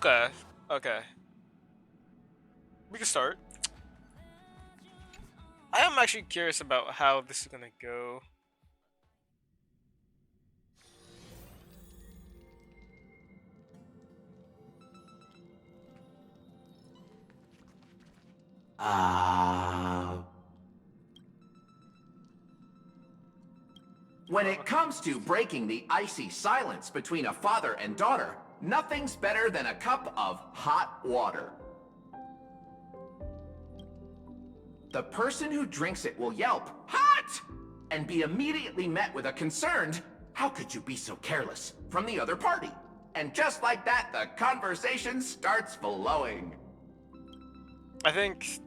Okay. Okay. We can start. I am actually curious about how this is gonna go. Uh... When it comes to breaking the icy silence between a father and daughter, nothing's better than a cup of hot water. The person who drinks it will yelp, "Hot!" and be immediately met with a concerned, "How could you be so careless?" from the other party. And just like that, the conversation starts flowing. I think.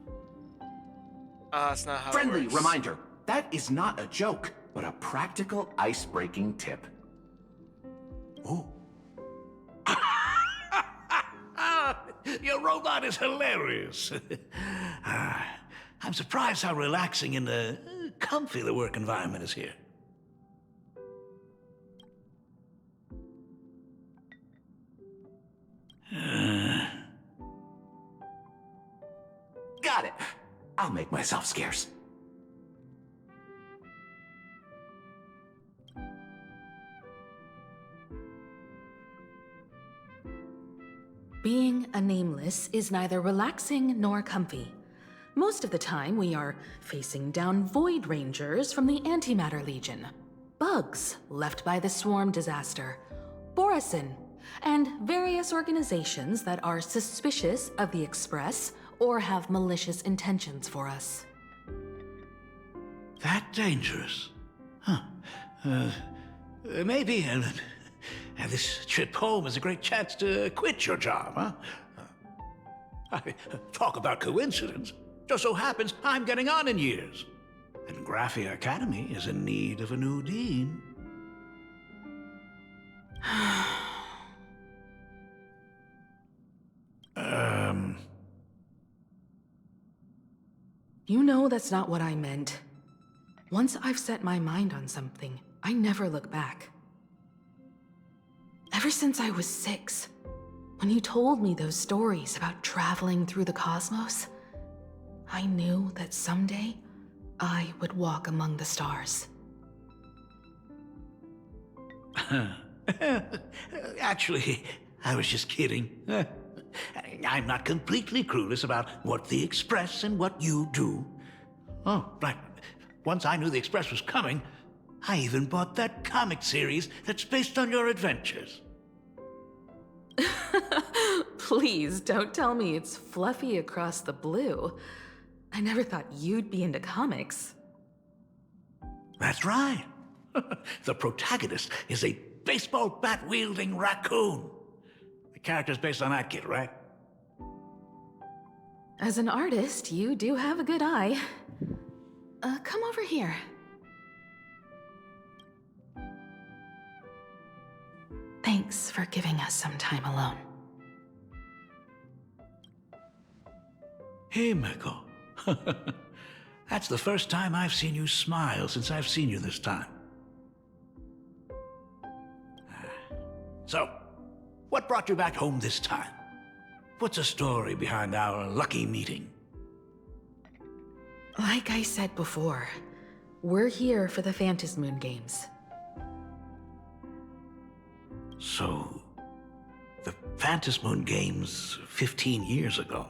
That's not how Friendly it works. reminder, that is not a joke, but a practical ice-breaking tip. Oh. Your robot is hilarious. I'm surprised how relaxing and comfy the work environment is here. Got it. I'll make myself scarce. Being a nameless is neither relaxing nor comfy. Most of the time, we are facing down Void Rangers from the Antimatter Legion, bugs left by the Swarm disaster, Borisin, and various organizations that are suspicious of the Express or have malicious intentions for us. That dangerous? Huh. Maybe this trip home is a great chance to quit your job, huh? Talk about coincidence. Just so happens I'm getting on in years. And Graphia Academy is in need of a new dean. You know that's not what I meant. Once I've set my mind on something, I never look back. Ever since I was 6, when you told me those stories about traveling through the cosmos, I knew that someday I would walk among the stars. Actually, I was just kidding. I'm not completely clueless about what the Express and what you do. Oh, right. Once I knew the Express was coming, I even bought that comic series that's based on your adventures. Please don't tell me it's fluffy across the blue. I never thought you'd be into comics. That's right. The protagonist is a baseball bat-wielding raccoon. The character's based on that kid, right? As an artist, you do have a good eye. Come over here. Thanks for giving us some time alone. Hey, Miko. That's the first time I've seen you smile since I've seen you this time. So, what brought you back home this time? What's the story behind our lucky meeting? Like I said before, we're here for the Phantasmoon Games. So, the Phantasmoon Games 15 years ago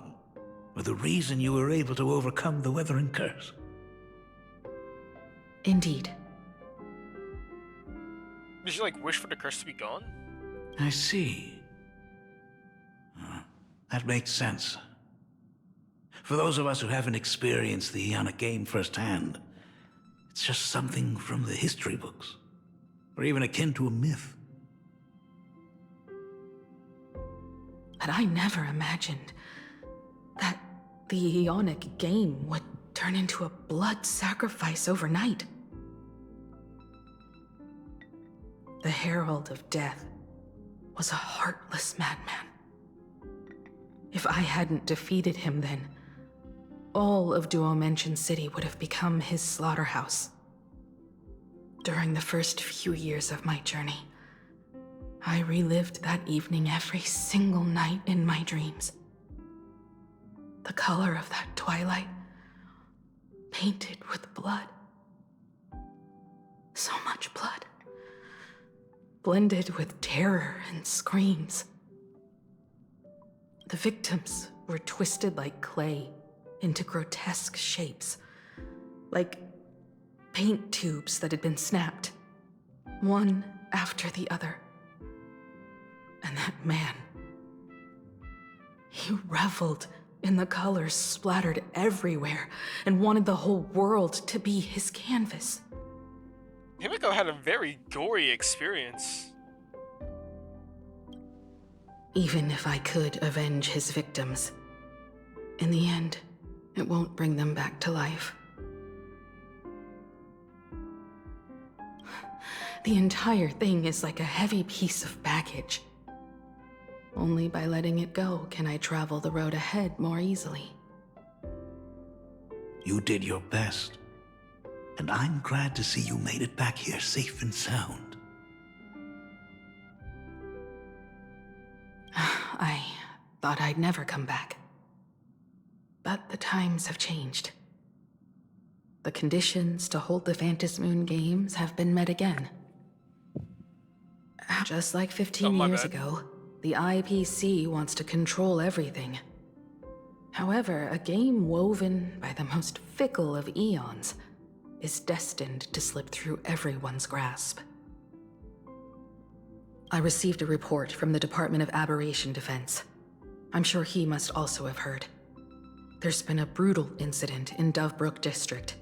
were the reason you were able to overcome the Weathering Curse? Indeed. Did you like wish for the curse to be gone? I see. That makes sense. For those of us who haven't experienced the Ionic game firsthand, it's just something from the history books, or even akin to a myth. But I never imagined that the Ionic game would turn into a blood sacrifice overnight. The Herald of Death was a heartless madman. If I hadn't defeated him then, all of Duomension City would have become his slaughterhouse. During the first few years of my journey, I relived that evening every single night in my dreams. The color of that twilight, painted with blood. So much blood. Blended with terror and screams. The victims were twisted like clay into grotesque shapes, like paint tubes that had been snapped, one after the other. And that man, he reveled in the colors splattered everywhere and wanted the whole world to be his canvas. Himiko had a very gory experience. Even if I could avenge his victims, in the end, it won't bring them back to life. The entire thing is like a heavy piece of baggage. Only by letting it go can I travel the road ahead more easily. You did your best, and I'm glad to see you made it back here safe and sound. I thought I'd never come back. But the times have changed. The conditions to hold the Phantasmoon Games have been met again. Just like 15 my years bad. ago, the IPC wants to control everything. However, a game woven by the most fickle of eons is destined to slip through everyone's grasp. I received a report from the Department of Aberration Defense. I'm sure he must also have heard. There's been a brutal incident in Dovebrook District.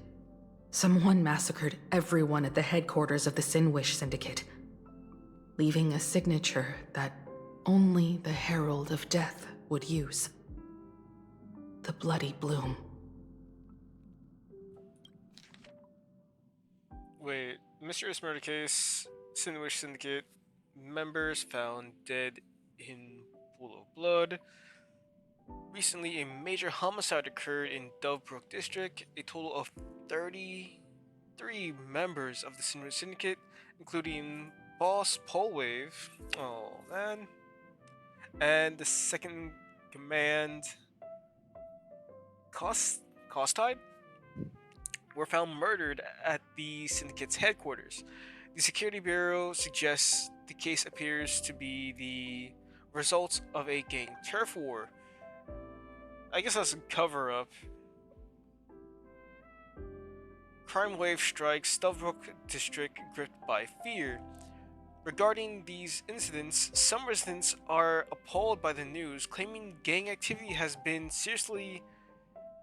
Someone massacred everyone at the headquarters of the Sinwish Syndicate, leaving a signature that only the Herald of Death would use. The Bloody Bloom. Wait, mysterious murder case, Sinwish Syndicate, members found dead in pool of blood. Recently, a major homicide occurred in Dovebrook District. A total of 33 members of the Sinwish Syndicate, including Boss Polwave, oh man, and the second command, Casutide, were found murdered at the Syndicate's headquarters. The Security Bureau suggests the case appears to be the result of a gang turf war. I guess that's a cover-up. Crime wave strikes Dovebrook District gripped by fear. Regarding these incidents, some residents are appalled by the news, claiming gang activity has been seriously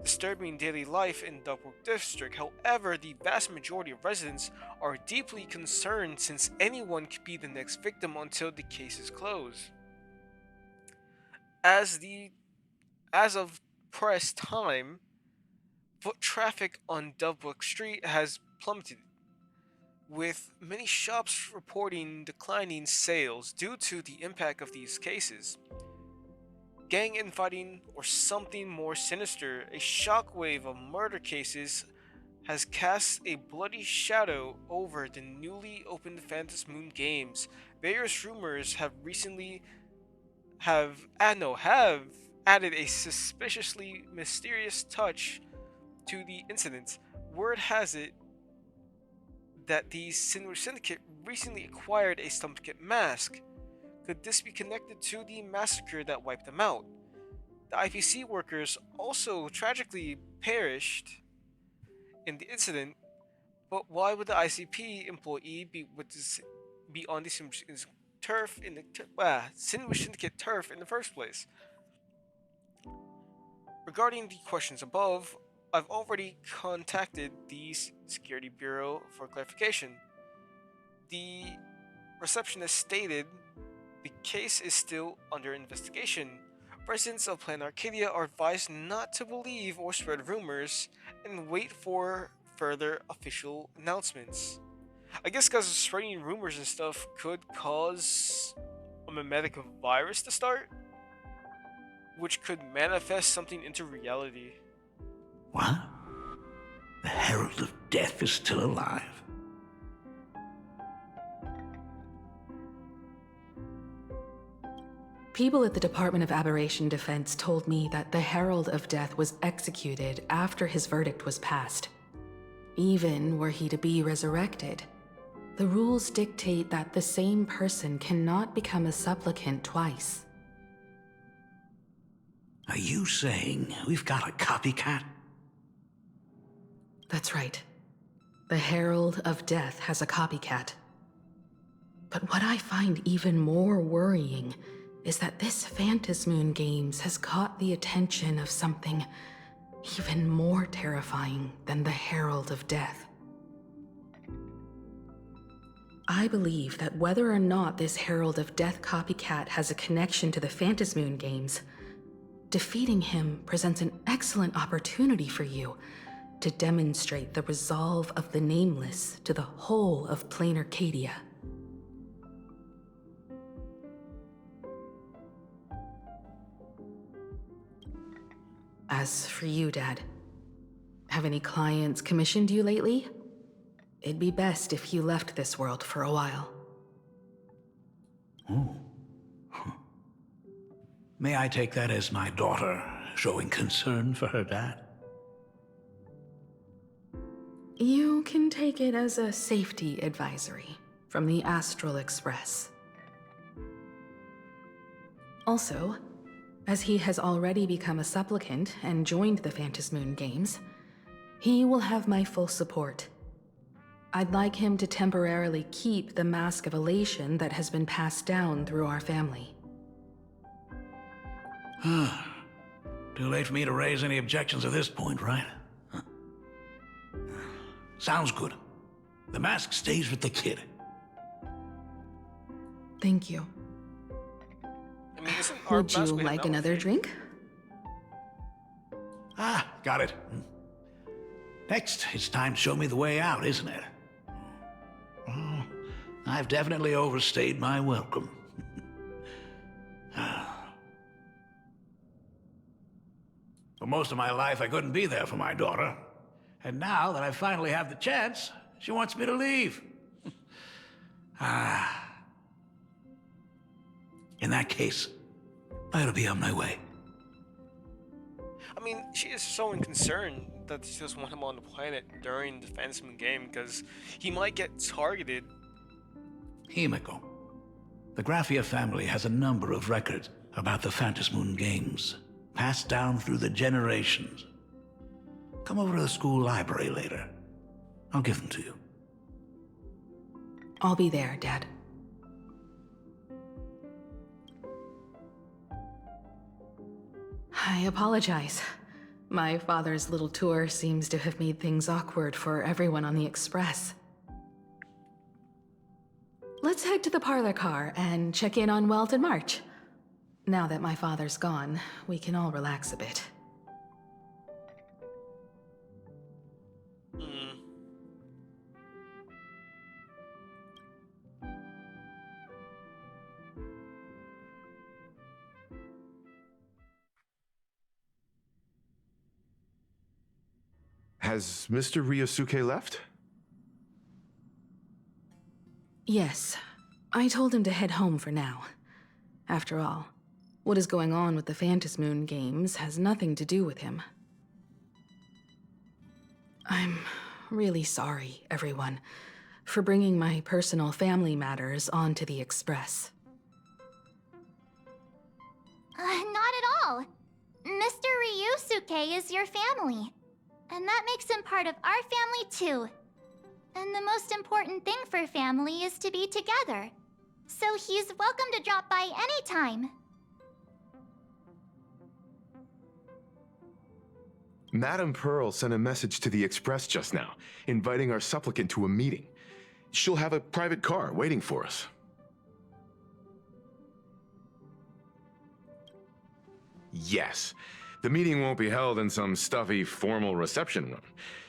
disturbing daily life in Dovebrook District. However, the vast majority of residents are deeply concerned since anyone could be the next victim until the case is closed. As of press time, foot traffic on Dovebrook Street has plummeted, with many shops reporting declining sales due to the impact of these cases. Gang infighting, or something more sinister, a shockwave of murder cases has cast a bloody shadow over the newly opened Phantasmoon Games. Various rumors have added a suspiciously mysterious touch to the incident. Word has it that the Sinwish Syndicate recently acquired a Stumpkit mask. Could this be connected to the massacre that wiped them out? The IPC workers also tragically perished in the incident, but why would the ICP employee be on the Sinwish Syndicate turf in the first place? Regarding the questions above, I've already contacted the Security Bureau for clarification. The receptionist stated the case is still under investigation. Residents of Planet Arcadia are advised not to believe or spread rumors and wait for further official announcements. I guess because spreading rumors and stuff could cause a mimetic virus to start, which could manifest something into reality. What? The Herald of Death is still alive. People at the Department of Aberration Defense told me that the Herald of Death was executed after his verdict was passed. Even were he to be resurrected, the rules dictate that the same person cannot become a supplicant twice. Are you saying we've got a copycat? That's right. The Herald of Death has a copycat. But what I find even more worrying is that this Phantasmoon Games has caught the attention of something even more terrifying than the Herald of Death. I believe that whether or not this Herald of Death copycat has a connection to the Phantasmoon Games, defeating him presents an excellent opportunity for you to demonstrate the resolve of the Nameless to the whole of Plain Arcadia. As for you, Dad, have any clients commissioned you lately? It'd be best if you left this world for a while. Oh. May I take that as my daughter showing concern for her dad? You can take it as a safety advisory from the Astral Express. Also, as he has already become a supplicant and joined the Phantasmoon Games, he will have my full support. I'd like him to temporarily keep the Mask of Elation that has been passed down through our family. Too late for me to raise any objections at this point, right? Huh. Sounds good. The mask stays with the kid. Thank you. I mean, isn't our Would you mask made of like metal, another right? drink? Got it. Next, it's time to show me the way out, isn't it? Oh, I've definitely overstayed my welcome. For most of my life, I couldn't be there for my daughter. And now that I finally have the chance, she wants me to leave. In that case, I ought to be on my way. I mean, she is so unconcerned that she doesn't want him on the planet during the Phantasm game because he might get targeted. Himiko. The Graphia family has a number of records about the Phantasmoon Games, passed down through the generations. Come over to the school library later. I'll give them to you. I'll be there, Dad. I apologize. My father's little tour seems to have made things awkward for everyone on the Express. Let's head to the parlor car and check in on Welt and March. Now that my father's gone, we can all relax a bit. Has Mr. Ryosuke left? Yes, I told him to head home for now. After all, what is going on with the Phantasmoon Games has nothing to do with him. I'm really sorry, everyone, for bringing my personal family matters onto the Express. Not at all. Mr. Ryusuke is your family. And that makes him part of our family too. And the most important thing for family is to be together. So he's welcome to drop by anytime. Madame Pearl sent a message to the Express just now, inviting our supplicant to a meeting. She'll have a private car waiting for us. Yes. The meeting won't be held in some stuffy, formal reception room.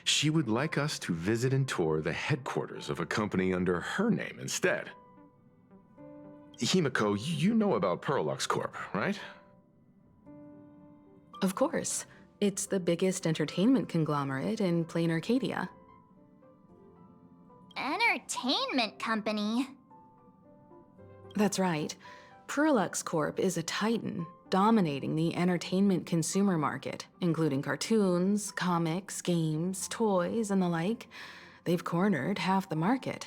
She would like us to visit and tour the headquarters of a company under her name instead. Himiko, you know about Pearlux Corp, right? Of course. It's the biggest entertainment conglomerate in Plain Arcadia. Entertainment company? That's right. Perlux Corp is a titan, dominating the entertainment consumer market, including cartoons, comics, games, toys, and the like. They've cornered half the market.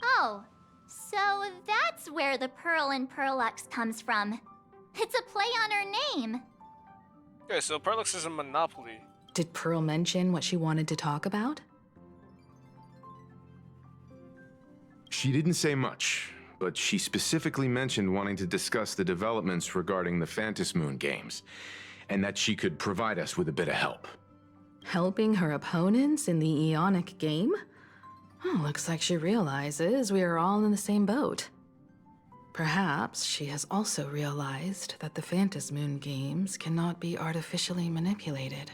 Oh, so that's where the Pearl in Perlux comes from. It's a play on her name. Okay, so Perlux is a monopoly. Did Pearl mention what she wanted to talk about? She didn't say much, but she specifically mentioned wanting to discuss the developments regarding the Phantasmoon games, and that she could provide us with a bit of help. Helping her opponents in the Eonic game? Oh, looks like she realizes we are all in the same boat. Perhaps she has also realized that the Phantasmoon games cannot be artificially manipulated.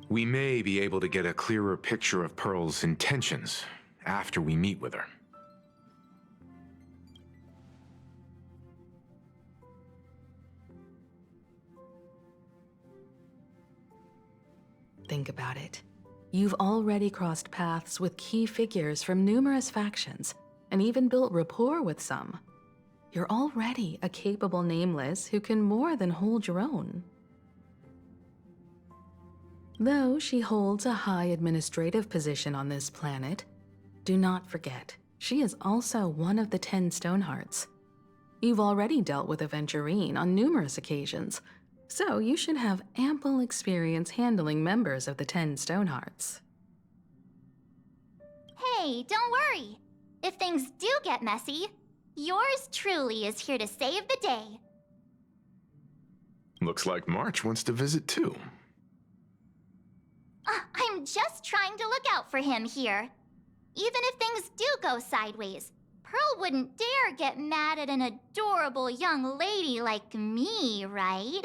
We may be able to get a clearer picture of Pearl's intentions after we meet with her. Think about it. You've already crossed paths with key figures from numerous factions, and even built rapport with some. You're already a capable Nameless who can more than hold your own. Though she holds a high administrative position on this planet, do not forget, she is also one of the 10 Stonehearts. You've already dealt with Aventurine on numerous occasions, so you should have ample experience handling members of the 10 Stonehearts. Hey, don't worry. If things do get messy, yours truly is here to save the day. Looks like March wants to visit too. I'm just trying to look out for him here. Even if things do go sideways, Pearl wouldn't dare get mad at an adorable young lady like me, right?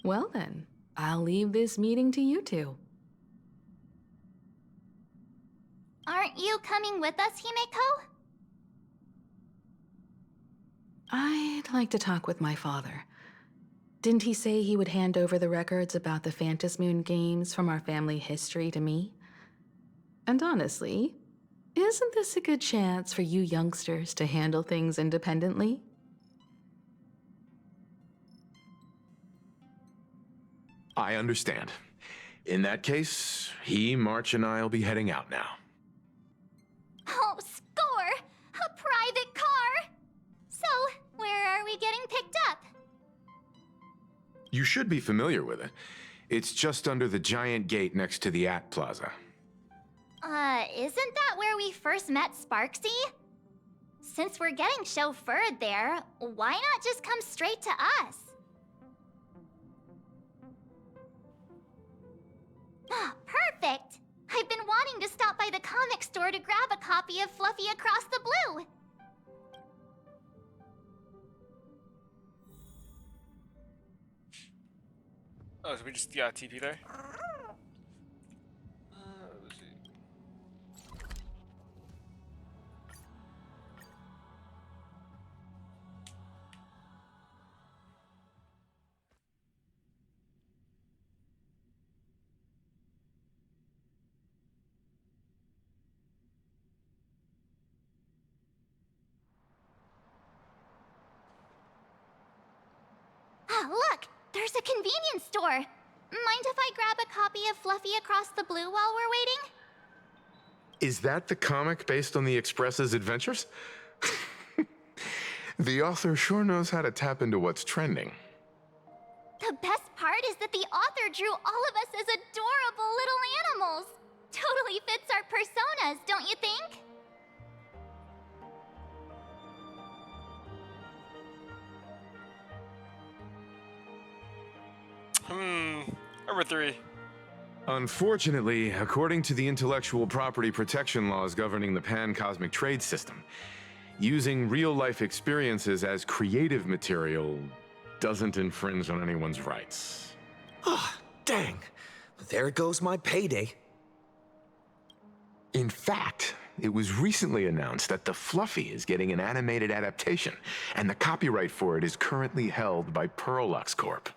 Well then, I'll leave this meeting to you two. Aren't you coming with us, Himeko? I'd like to talk with my father. Didn't he say he would hand over the records about the Phantasmoon games from our family history to me? And honestly, isn't this a good chance for you youngsters to handle things independently? I understand. In that case, March, and I'll be heading out now. Oh, score! A private car! So, where are we getting picked up? You should be familiar with it. It's just under the giant gate next to the At Plaza. Isn't that where we first met Sparksy? Since we're getting chauffeured there, why not just come straight to us? Perfect! I've been wanting to stop by the comic store to grab a copy of Fluffy Across the Blue. Oh, so we just TP there? Let's see. Look! There's a convenience store! Mind if I grab a copy of Fluffy Across the Blue while we're waiting? Is that the comic based on the Express's adventures? The author sure knows how to tap into what's trending. The best part is that the author drew all of us as adorable little animals. Totally fits our personas, don't you think? Number 3. Unfortunately, according to the intellectual property protection laws governing the pan-cosmic trade system, using real-life experiences as creative material doesn't infringe on anyone's rights. Ah, dang. There goes my payday. In fact, it was recently announced that the Fluffy is getting an animated adaptation, and the copyright for it is currently held by Perlux Corp.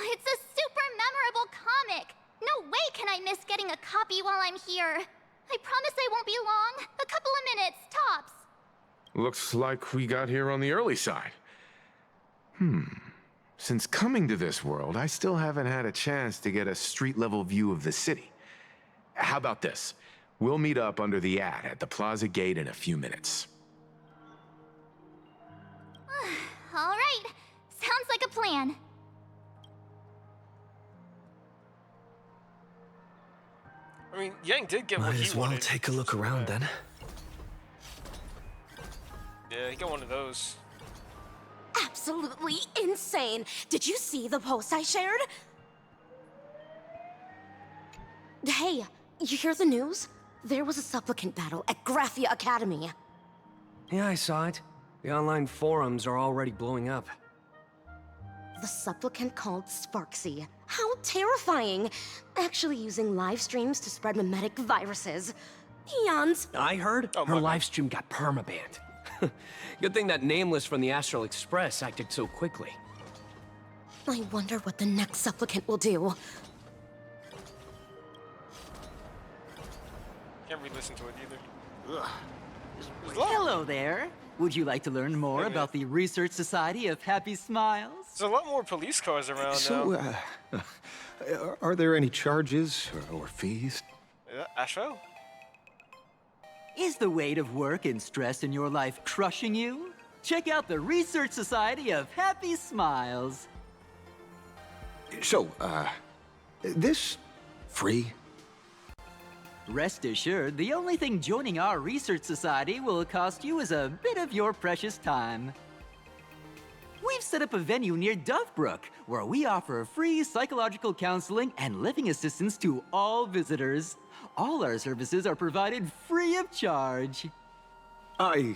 It's a super memorable comic! No way can I miss getting a copy while I'm here! I promise I won't be long. A couple of minutes, tops. Looks like we got here on the early side. Since coming to this world, I still haven't had a chance to get a street-level view of the city. How about this? We'll meet up under the ad at the plaza gate in a few minutes. All right. Sounds like a plan. I mean, Yang did get what Might he as well wanted. take a look around then. Yeah, he got one of those. Absolutely insane. Did you see the post I shared? Hey, you hear the news? There was a supplicant battle at Graphia Academy. Yeah, I saw it. The online forums are already blowing up. The supplicant called Sparksy. How terrifying! Actually using live streams to spread mimetic viruses. Peons! I heard Oh, her my bad. livestream got permabanned. Good thing that Nameless from the Astral Express acted so quickly. I wonder what the next supplicant will do. Can't re-listen to it either. There's a lot- Hello there. Would you like to learn more Hey, about the Research Society of Happy Smiles? There's a lot more police cars around now. So, are there any charges or fees? Ashveil? Is the weight of work and stress in your life crushing you? Check out the Research Society of Happy Smiles. So, this free? Rest assured, the only thing joining our Research Society will cost you is a bit of your precious time. We've set up a venue near Dovebrook, where we offer free psychological counseling and living assistance to all visitors. All our services are provided free of charge. I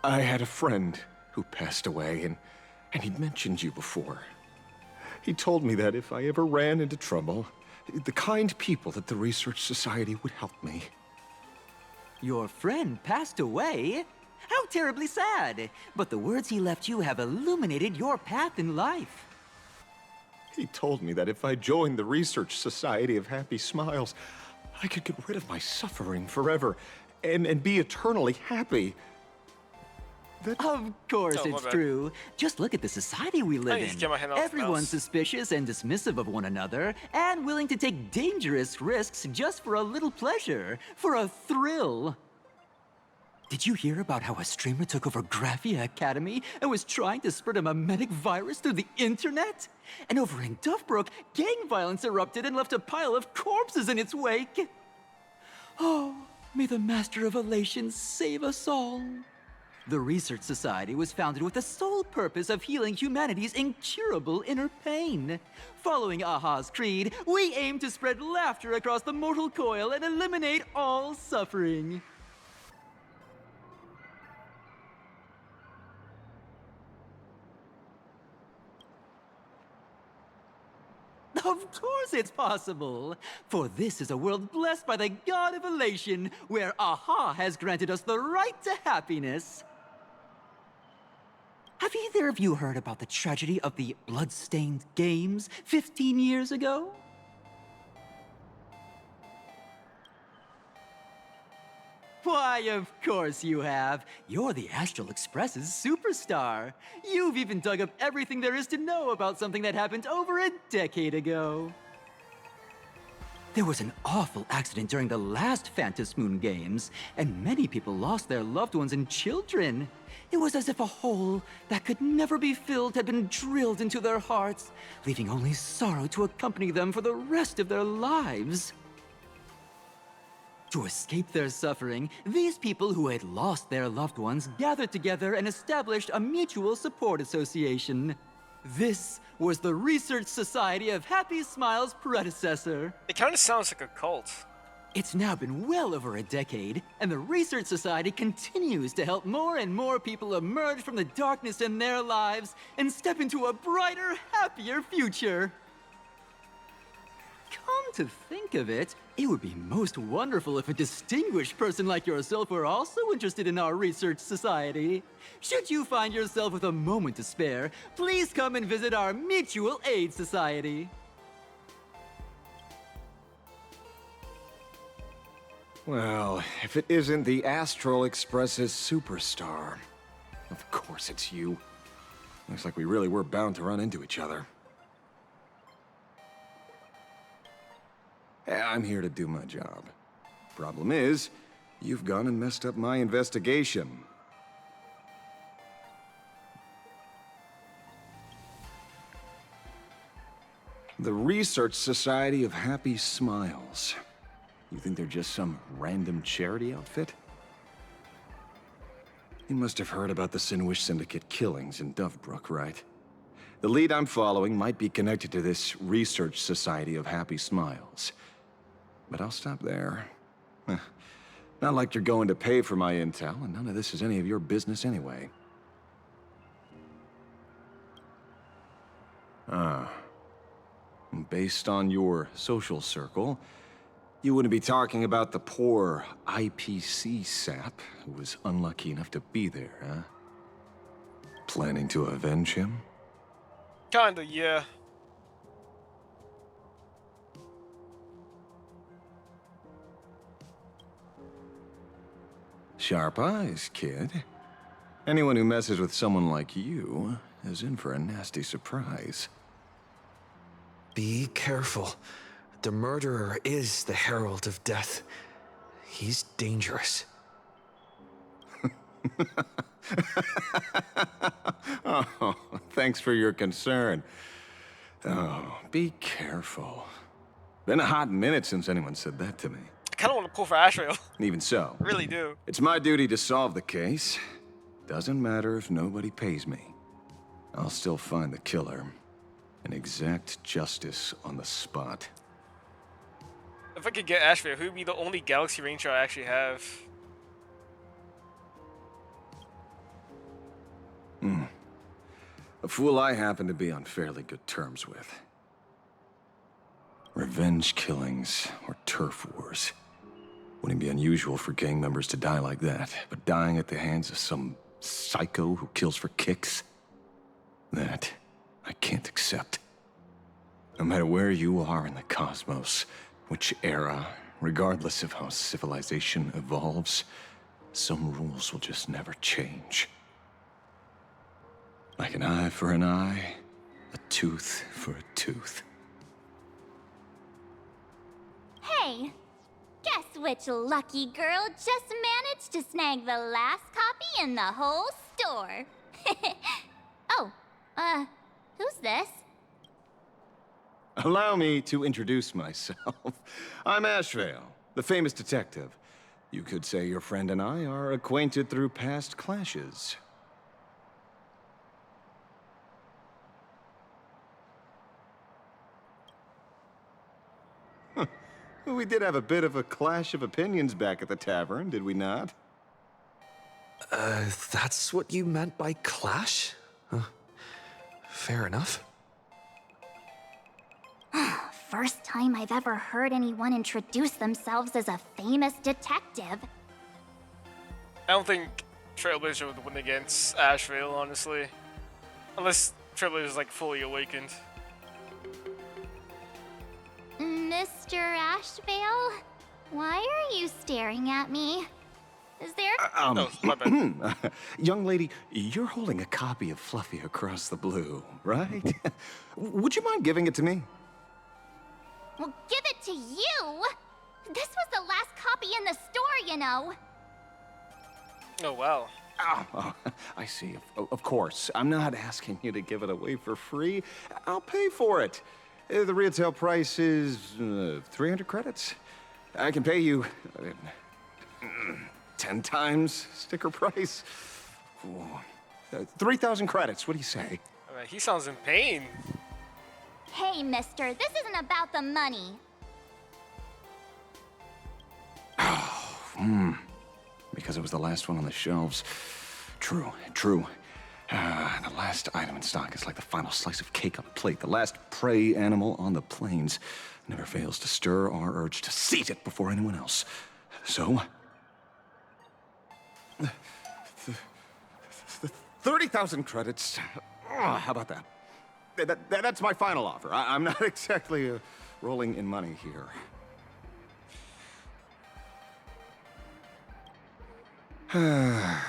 had a friend who passed away, and he'd mentioned you before. He told me that if I ever ran into trouble, the kind people at the Research Society would help me. Your friend passed away? How terribly sad! But the words he left you have illuminated your path in life. He told me that if I joined the Research Society of Happy Smiles, I could get rid of my suffering forever and be eternally happy. Of course Oh, my it's bad. true. Just look at the society we live need to in. get my hand off the Everyone's mouse. suspicious and dismissive of one another, and willing to take dangerous risks just for a little pleasure, for a thrill. Did you hear about how a streamer took over Graphia Academy and was trying to spread a mimetic virus through the internet? And over in Dovebrook, gang violence erupted and left a pile of corpses in its wake. Oh, may the Master of Elation save us all. The Research Society was founded with the sole purpose of healing humanity's incurable inner pain. Following Aha's creed, we aim to spread laughter across the mortal coil and eliminate all suffering. Of course it's possible! For this is a world blessed by the god of elation, where Aha has granted us the right to happiness. Have either of you heard about the tragedy of the Bloodstained Games 15 years ago? Why, of course you have. You're the Astral Express's superstar. You've even dug up everything there is to know about something that happened over a decade ago. There was an awful accident during the last Phantom Moon Games, and many people lost their loved ones and children. It was as if a hole that could never be filled had been drilled into their hearts, leaving only sorrow to accompany them for the rest of their lives. To escape their suffering, these people who had lost their loved ones gathered together and established a mutual support association. This was the Research Society of Happy Smiles' predecessor. It kind of sounds like a cult. It's now been well over a decade, and the Research Society continues to help more and more people emerge from the darkness in their lives and step into a brighter, happier future. Come to think of it, it would be most wonderful if a distinguished person like yourself were also interested in our Research Society. Should you find yourself with a moment to spare, please come and visit our Mutual Aid Society. Well, if it isn't the Astral Express's superstar. Of course it's you. Looks like we really were bound to run into each other. I'm here to do my job. Problem is, you've gone and messed up my investigation. The Research Society of Happy Smiles. You think they're just some random charity outfit? You must have heard about the Sinwish Syndicate killings in Dovebrook, right? The lead I'm following might be connected to this Research Society of Happy Smiles. But I'll stop there. Not like you're going to pay for my intel, and none of this is any of your business anyway. Based on your social circle, you wouldn't be talking about the poor IPC sap who was unlucky enough to be there, huh? Planning to avenge him? Kinda, yeah. Sharp eyes, kid. Anyone who messes with someone like you is in for a nasty surprise. Be careful. The murderer is the Herald of Death. He's dangerous. Oh, thanks for your concern. Oh, be careful. Been a hot minute since anyone said that to me. I kinda wanna pull for Ashveil. Even so, Really do. it's my duty to solve the case. Doesn't matter if nobody pays me. I'll still find the killer and exact justice on the spot. If I could get Ashveil, who would be the only Galaxy Ranger I actually have? A fool I happen to be on fairly good terms with. Revenge killings or turf wars. Wouldn't be unusual for gang members to die like that, but dying at the hands of some psycho who kills for kicks? That I can't accept. No matter where you are in the cosmos, which era, regardless of how civilization evolves, some rules will just never change. Like an eye for an eye, a tooth for a tooth. Hey, guess which lucky girl just managed to snag the last copy in the whole store? Oh, who's this? Allow me to introduce myself. I'm Ashveil, the famous detective. You could say your friend and I are acquainted through past clashes. We did have a bit of a clash of opinions back at the tavern, did we not? That's what you meant by clash? Fair enough. First time I've ever heard anyone introduce themselves as a famous detective. I don't think Trailblazer would win against Ashveil, honestly. Unless Trailblazer's like fully awakened. Mr. Ashveil? Why are you staring at me? Is there... No, my bad. Young lady, you're holding a copy of Fluffy Across the Blue, right? Would you mind giving it to me? Well, give it to you! This was the last copy in the store, you know. Oh, wow. Oh, I see. Of course. I'm not asking you to give it away for free. I'll pay for it. The retail price is 300 credits. I can pay you 10 times sticker price. 3,000 credits. What do you say? I mean, he sounds in pain. Hey, mister, this isn't about the money. Because it was the last one on the shelves. True. The last item in stock is like the final slice of cake on a plate. The last prey animal on the plains never fails to stir our urge to seize it before anyone else. So... 30,000 credits. How about that? That's my final offer. I'm not exactly rolling in money here. Well,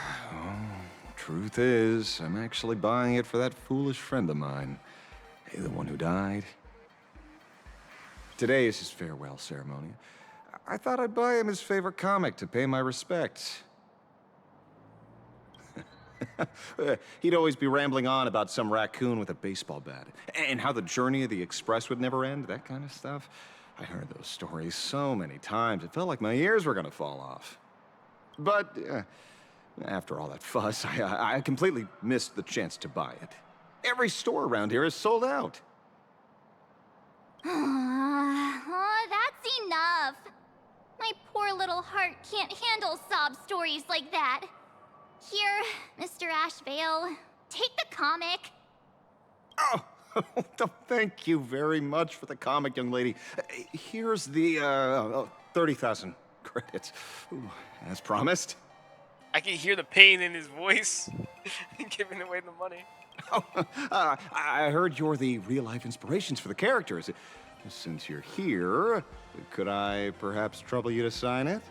truth is, I'm actually buying it for that foolish friend of mine. Hey, the one who died. Today is his farewell ceremony. I thought I'd buy him his favorite comic to pay my respects. He'd always be rambling on about some raccoon with a baseball bat, and how the journey of the Express would never end, that kind of stuff. I heard those stories so many times, it felt like my ears were gonna fall off. But after all that fuss, I completely missed the chance to buy it. Every store around here is sold out. Oh, that's enough. My poor little heart can't handle sob stories like that. Here, Mr. Ashveil, take the comic. Oh, thank you very much for the comic, young lady. Here's the 30,000 credits. Ooh, as promised. I can hear the pain in his voice, giving away the money. I heard you're the real-life inspirations for the characters. Since you're here, could I perhaps trouble you to sign it?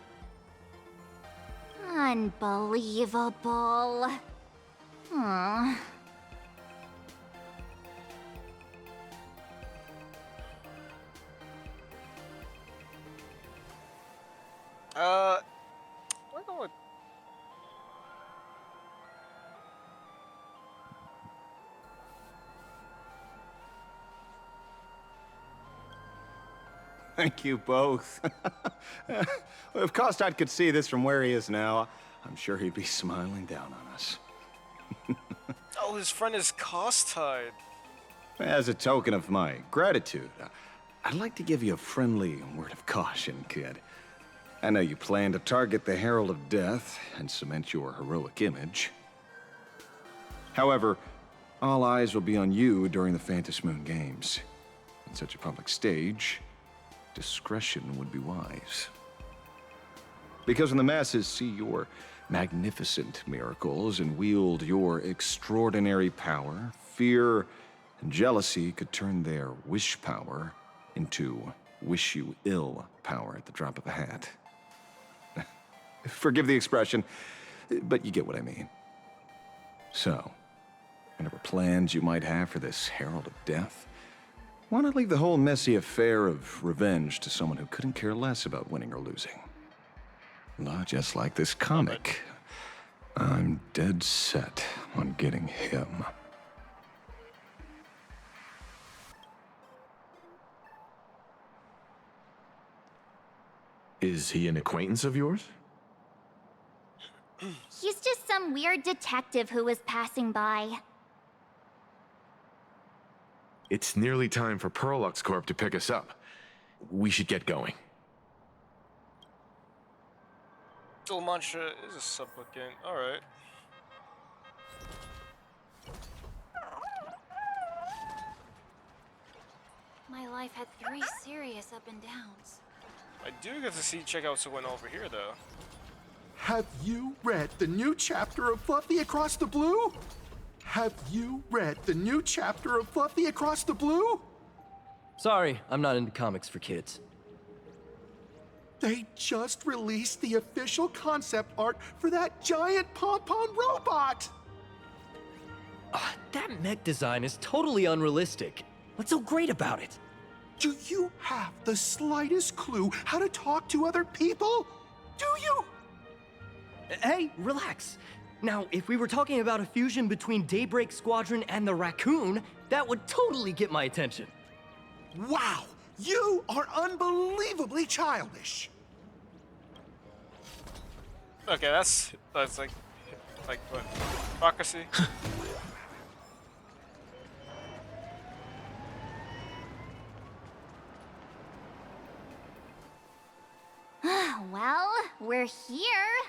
Unbelievable. Aww. We're going. Thank you both. If Casutide could see this from where he is now, I'm sure he'd be smiling down on us. Oh, his friend is Casutide. As a token of my gratitude, I'd like to give you a friendly word of caution, kid. I know you plan to target the Herald of Death and cement your heroic image. However, all eyes will be on you during the Phantom Moon Games. On such a public stage, discretion would be wise. Because when the masses see your magnificent miracles and wield your extraordinary power, fear and jealousy could turn their wish power into wish you ill power at the drop of a hat. Forgive the expression, but you get what I mean. So, whatever plans you might have for this Herald of Death, why not leave the whole messy affair of revenge to someone who couldn't care less about winning or losing? Not just like this comic. I'm dead set on getting him. Is he an acquaintance of yours? He's just some weird detective who was passing by. It's nearly time for Perlux Corp to pick us up. We should get going. Mantra is a supplicant. Alright. My life had 3 serious up and downs. I do get to check out someone over here, though. Have you read the new chapter of Fluffy Across the Blue? Have you read the new chapter of Fluffy Across the Blue? Sorry, I'm not into comics for kids. They just released the official concept art for that giant pom-pom robot! That mech design is totally unrealistic. What's so great about it? Do you have the slightest clue how to talk to other people? Do you? Hey, relax. Now, if we were talking about a fusion between Daybreak Squadron and the Raccoon, that would totally get my attention. Wow! You are unbelievably childish! Okay, that's like what? Hypocrisy? Well, we're here.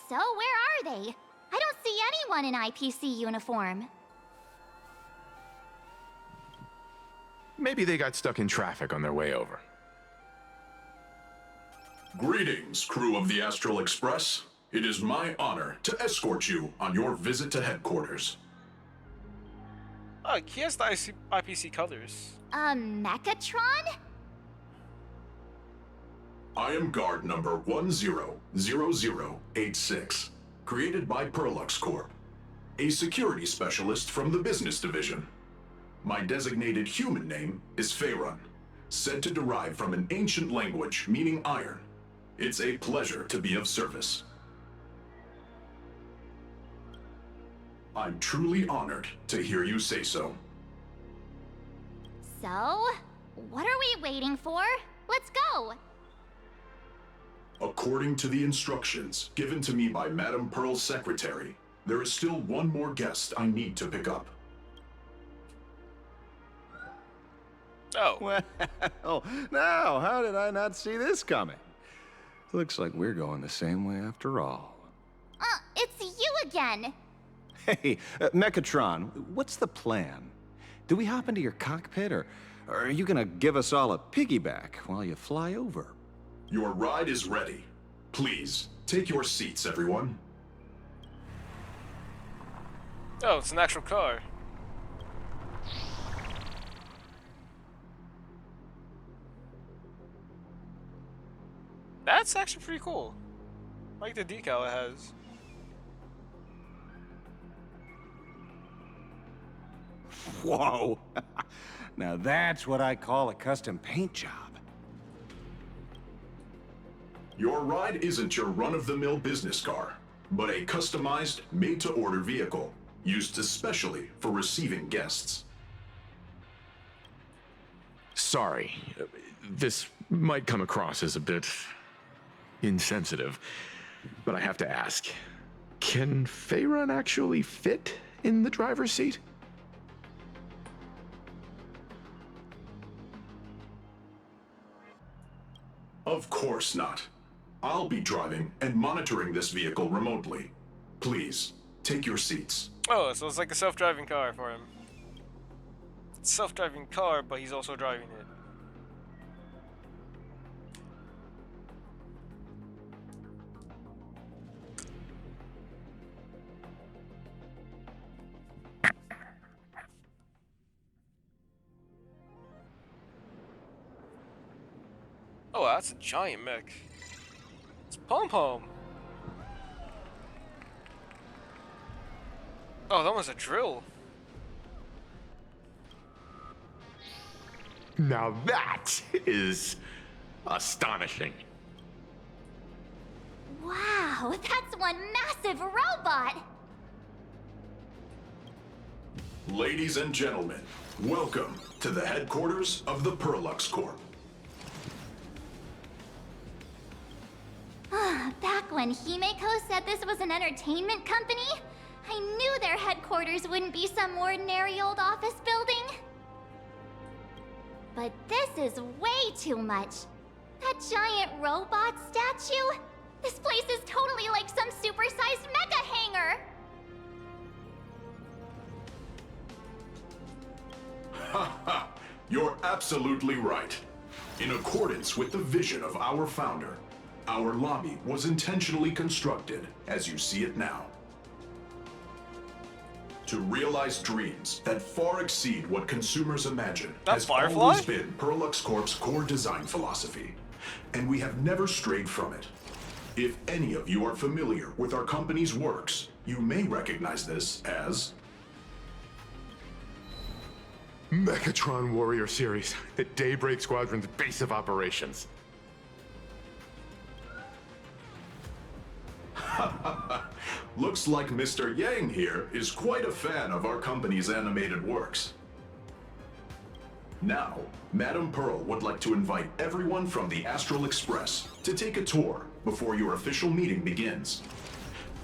So where are they? I don't see anyone in IPC uniform. Maybe they got stuck in traffic on their way over. Greetings, crew of the Astral Express. It is my honor to escort you on your visit to headquarters. Oh, he has the IPC colors. Mechatron? I am guard number 100086. created by Perlux Corp, a security specialist from the business division. My designated human name is Faerun, said to derive from an ancient language meaning iron. It's a pleasure to be of service. I'm truly honored to hear you say so. So, what are we waiting for? Let's go! According to the instructions given to me by Madame Pearl's secretary, there is still one more guest I need to pick up. Oh. Well, now, how did I not see this coming? Looks like we're going the same way after all. It's you again! Hey, Mechatron, what's the plan? Do we hop into your cockpit, or are you gonna give us all a piggyback while you fly over? Your ride is ready. Please, take your seats, everyone. Oh, it's an actual car. That's actually pretty cool. I like the decal it has. Whoa! Now that's what I call a custom paint job. Your ride isn't your run-of-the-mill business car, but a customized, made-to-order vehicle, used especially for receiving guests. Sorry, this might come across as a bit insensitive, but I have to ask. Can Faerun actually fit in the driver's seat? Of course not. I'll be driving and monitoring this vehicle remotely. Please, take your seats. Oh, so it's like a self-driving car for him. It's a self-driving car, but he's also driving it. Oh, that's a giant mech. It's Pom Pom. Oh, that was a drill. Now that is astonishing. Wow, that's one massive robot! Ladies and gentlemen, welcome to the headquarters of the Perlux Corp. Back when Himeko said this was an entertainment company, I knew their headquarters wouldn't be some ordinary old office building. But this is way too much. That giant robot statue? This place is totally like some supersized mega hangar! Ha ha! You're absolutely right. In accordance with the vision of our founder, our lobby was intentionally constructed as you see it now. To realize dreams that far exceed what consumers imagine has always been Perlux Corp's core design philosophy, and we have never strayed from it. If any of you are familiar with our company's works, you may recognize this as Mechatron Warrior Series, the Daybreak Squadron's base of operations. Looks like Mr. Yang here is quite a fan of our company's animated works. Now, Madame Pearl would like to invite everyone from the Astral Express to take a tour before your official meeting begins.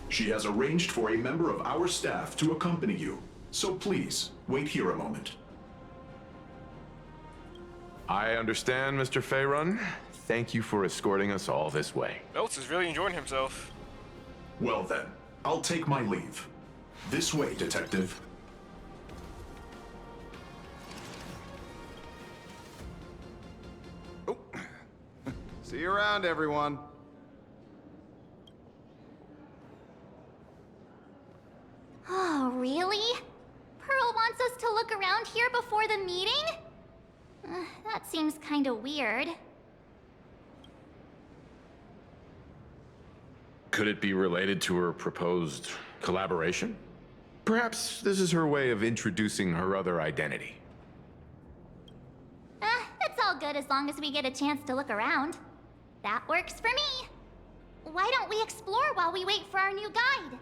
She has arranged for a member of our staff to accompany you, so please, wait here a moment. I understand, Mr. Faerun. Thank you for escorting us all this way. Belts is really enjoying himself. Well then, I'll take my leave. This way, Detective. Oh. See you around, everyone. Oh, really? Pearl wants us to look around here before the meeting? That seems kinda weird. Could it be related to her proposed collaboration? Perhaps this is her way of introducing her other identity. It's all good as long as we get a chance to look around. That works for me. Why don't we explore while we wait for our new guide?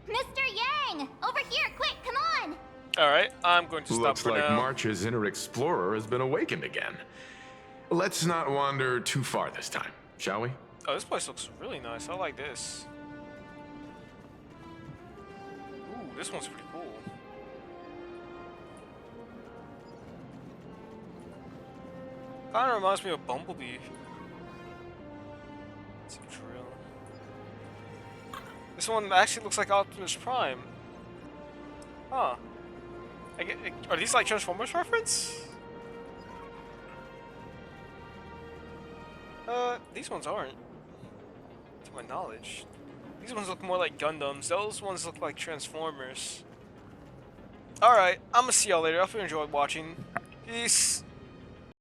Mr. Yang! Over here, quick, come on! Alright, I'm going to stop Looks for like now. March's inner explorer has been awakened again. Let's not wander too far this time, shall we? Oh, this place looks really nice. I like this. Ooh, this one's pretty cool. Kinda reminds me of Bumblebee. It's a drill. This one actually looks like Optimus Prime. Huh. Are these like Transformers reference? These ones aren't. To my knowledge. These ones look more like Gundams. Those ones look like Transformers. Alright, I'm gonna see y'all later. I hope you enjoyed watching. Peace.